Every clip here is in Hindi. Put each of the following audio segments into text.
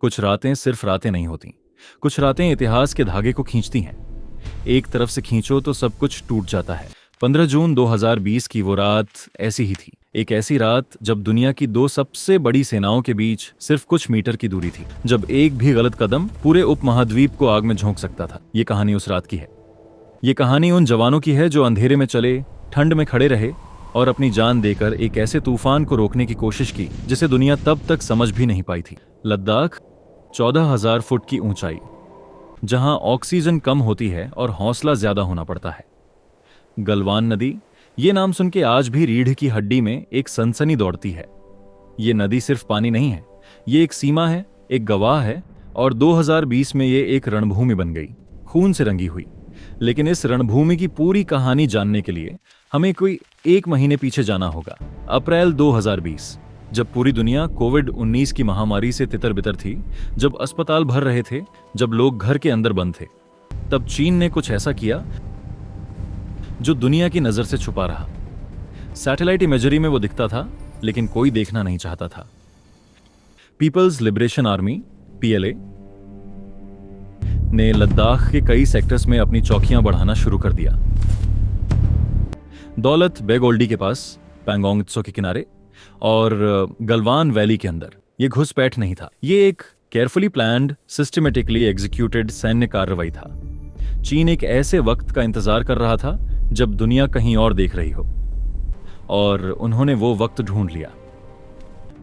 कुछ रातें सिर्फ रातें नहीं होती, कुछ रातें इतिहास के धागे को खींचती हैं। एक तरफ से खींचो तो सब कुछ टूट जाता है। 15 जून 2020 की वो रात ऐसी ही थी। एक ऐसी रात जब दुनिया की दो सबसे बड़ी सेनाओं के बीच सिर्फ कुछ मीटर की दूरी थी, जब एक भी गलत कदम पूरे उपमहाद्वीप को आग में झोंक सकता था। ये कहानी उस रात की है। ये कहानी उन जवानों की है जो अंधेरे में चले, ठंड में खड़े रहे और अपनी जान देकर एक ऐसे तूफान को रोकने की कोशिश की जिसे दुनिया तब तक समझ भी नहीं पाई थी। लद्दाख, 14,000 फुट की ऊंचाई, जहां ऑक्सीजन कम होती है और हौसला ज्यादा होना पड़ता है। गलवान नदी, ये नाम सुन के आज भी रीढ़ की हड्डी में एक सनसनी दौड़ती है। ये नदी सिर्फ पानी नहीं है, ये एक सीमा है, एक गवाह है, और 2020 में ये एक रणभूमि बन गई, खून से रंगी हुई। लेकिन इस रणभूमि की पूरी कहानी जानने के लिए हमें कोई 1 महीने पीछे जाना होगा। अप्रैल 2020, जब पूरी दुनिया कोविड-19 की महामारी से तितर बितर थी, जब अस्पताल भर रहे थे, जब लोग घर के अंदर बंद थे, तब चीन ने कुछ ऐसा किया जो दुनिया की नजर से छुपा रहा। सैटेलाइट इमेजरी में वो दिखता था, लेकिन कोई देखना नहीं चाहता था। पीपल्स लिबरेशन आर्मी, पीएलए, ने लद्दाख के कई सेक्टर्स में अपनी चौकियां बढ़ाना शुरू कर दिया। दौलत बेग ओल्डी के पास, पैंगोंग त्सो के किनारे और गलवान वैली के अंदर। ये घुसपैठ नहीं था, ये एक केयरफुली प्लान्ड, सिस्टमेटिकली एग्जीक्यूटेड सैन्य कार्रवाई था। चीन एक ऐसे वक्त का इंतजार कर रहा था जब दुनिया कहीं और देख रही हो, और उन्होंने वो वक्त ढूंढ लिया।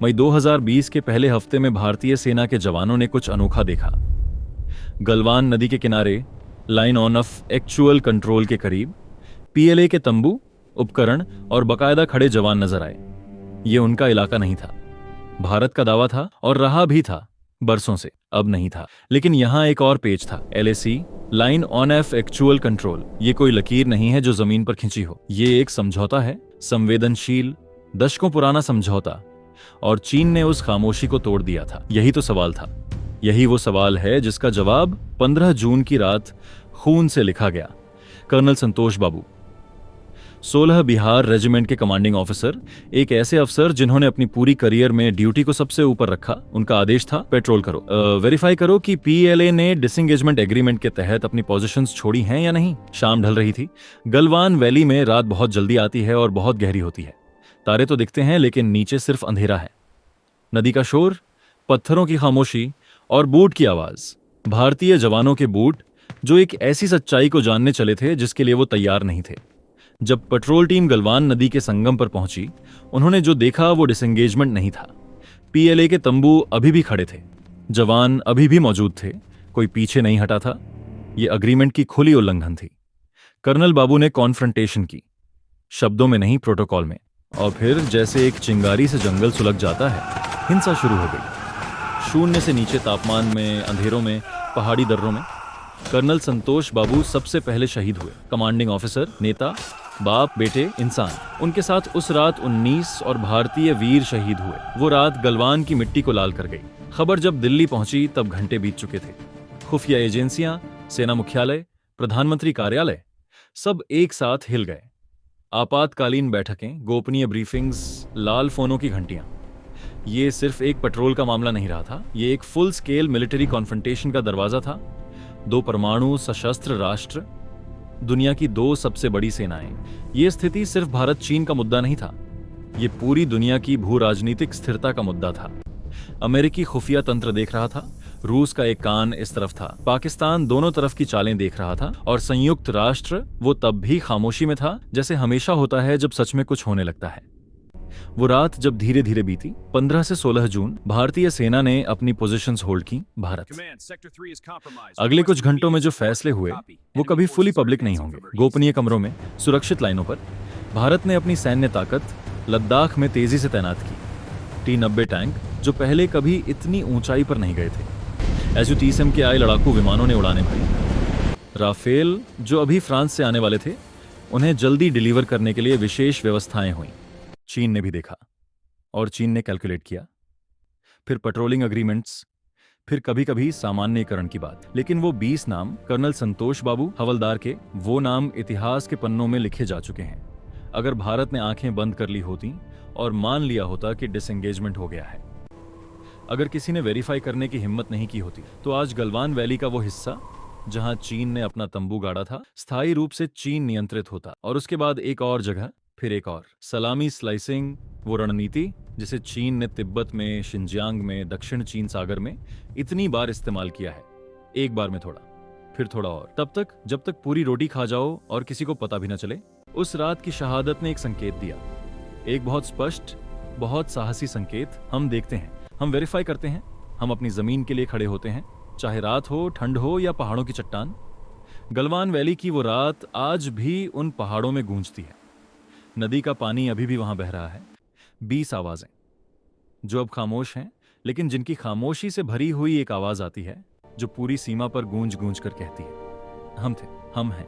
मई 2020 के पहले हफ्ते में भारतीय सेना के जवानों ने कुछ अनोखा देखा। गलवान नदी के किनारे, line on off actual control के करीब, पीएलए के तंबू, उपकरण और बकायदा खड़े जवान नजर आए। ये उनका इलाका नहीं था। भारत का दावा था और रहा भी था बरसों से, अब नहीं था। लेकिन यहां एक और पेज था, LAC, line on off actual control. ये कोई लकीर नहीं है जो जमीन पर खिंची हो, ये एक समझौता है, संवेदनशील, दशकों पुराना समझौता, और चीन ने उस खामोशी को तोड़ दिया था। यही तो सवाल था, यही वो सवाल है जिसका जवाब 15 जून की रात खून से लिखा गया। कर्नल संतोष बाबू, 16 बिहार रेजिमेंट के कमांडिंग ऑफिसर, एक ऐसे अफसर जिन्होंने अपनी पूरी करियर में ड्यूटी को सबसे ऊपर रखा। उनका आदेश था, पेट्रोल करो, वेरीफाई करो कि पीएलए ने डिसएंगेजमेंट एग्रीमेंट के तहत अपनी पोजीशंस छोड़ी हैं या नहीं। शाम ढल रही थी। गलवान वैली में रात बहुत जल्दी आती है और बहुत गहरी होती है। तारे तो दिखते हैं, लेकिन नीचे सिर्फ अंधेरा है। नदी का शोर, पत्थरों की खामोशी और बूट की आवाज। भारतीय जवानों के बूट, जो एक ऐसी सच्चाई को जानने चले थे जिसके लिए वो तैयार नहीं थे। जब पेट्रोल टीम गलवान नदी के संगम पर पहुंची, उन्होंने जो देखा वो डिसएंगेजमेंट नहीं था। पीएलए के तंबू अभी भी खड़े थे, जवान अभी भी मौजूद थे, कोई पीछे नहीं हटा था। ये अग्रीमेंट की खुली उल्लंघन थी। कर्नल बाबू ने कॉन्फ्रंटेशन की, शब्दों में नहीं, प्रोटोकॉल में। और फिर जैसे एक चिंगारी से जंगल सुलग जाता है, हिंसा शुरू हो गई। शून्य से नीचे तापमान में, अंधेरों में, पहाड़ी दर्रों में। कर्नल संतोष बाबू सबसे पहले शहीद हुए। कमांडिंग ऑफिसर, नेता, बाप, बेटे, इंसान। उनके साथ उस रात 19 और भारतीय वीर शहीद हुए। वो रात गलवान की मिट्टी को लाल कर गई। खबर जब दिल्ली पहुंची तब घंटे बीत चुके थे। खुफिया एजेंसियां, सेना मुख्यालय, प्रधानमंत्री कार्यालय, सब एक साथ हिल गए। आपातकालीन बैठकें, गोपनीय ब्रीफिंग्स, लाल फोनों की घंटियां। ये सिर्फ एक पेट्रोल का मामला नहीं रहा था, ये एक फुल स्केल मिलिट्री कॉन्फ्रंटेशन का दरवाजा था। 2 परमाणु सशस्त्र राष्ट्र, दुनिया की 2 सबसे बड़ी सेनाएं। ये स्थिति सिर्फ भारत चीन का मुद्दा नहीं था, ये पूरी दुनिया की भू राजनीतिक स्थिरता का मुद्दा था। अमेरिकी खुफिया तंत्र देख रहा था, रूस का एक कान इस तरफ था, पाकिस्तान दोनों तरफ की चालें देख रहा था, और संयुक्त राष्ट्र वो तब भी खामोशी में था, जैसे हमेशा होता है जब सच में कुछ होने लगता है। वो रात जब धीरे धीरे बीती, 15 से 16 जून, भारतीय सेना ने अपनी पोजीशंस होल्ड की। भारत, अगले कुछ घंटों में जो फैसले हुए वो कभी फुली पब्लिक नहीं होंगे। गोपनीय कमरों में, सुरक्षित लाइनों पर, भारत ने अपनी सैन्य ताकत लद्दाख में तेजी से तैनात की। T-90 टैंक, जो पहले कभी इतनी ऊंचाई पर नहीं गए थे। SU-30M के आए लड़ाकू विमानों ने उड़ानें भरी। राफेल, जो अभी फ्रांस से आने वाले थे, उन्हें जल्दी डिलीवर करने के लिए विशेष व्यवस्थाएं हुई। चीन ने भी देखा और चीन ने कैलकुलेट किया। फिर पेट्रोलिंग अग्रीमेंट्स, फिर कभी कभी सामान्यीकरण की बात। लेकिन वो 20 नाम कर्नल संतोष बाबू हवलदार के, वो नाम इतिहास के पन्नों में लिखे जा चुके हैं। अगर भारत ने आंखें बंद कर ली होती और मान लिया होता कि डिसएंगेजमेंट हो गया है, अगर किसी ने वेरीफाई करने की हिम्मत नहीं की होती तो आज गलवान वैली का वो हिस्सा जहां चीन ने अपना तंबू गाड़ा था स्थायी रूप से चीन नियंत्रित होता, और उसके बाद एक और जगह, फिर एक और। सलामी स्लाइसिंग, वो रणनीति जिसे चीन ने तिब्बत में, शिनजियांग में, दक्षिण चीन सागर में इतनी बार इस्तेमाल किया है, एक बार में थोड़ा, फिर थोड़ा और, तब तक जब तक पूरी रोटी खा जाओ और किसी को पता भी न चले। उस रात की शहादत ने एक संकेत दिया, एक बहुत स्पष्ट, बहुत साहसी संकेत। हम देखते हैं, हम वेरीफाई करते हैं, हम अपनी जमीन के लिए खड़े होते हैं, चाहे रात हो, ठंड हो या पहाड़ों की चट्टान। गलवान वैली की वो रात आज भी उन पहाड़ों में गूंजती है। नदी का पानी अभी भी वहां बह रहा है। 20 आवाजें जो अब खामोश हैं, लेकिन जिनकी खामोशी से भरी हुई एक आवाज आती है जो पूरी सीमा पर गूंज गूंज कर कहती है, हम थे, हम हैं,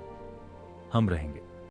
हम रहेंगे।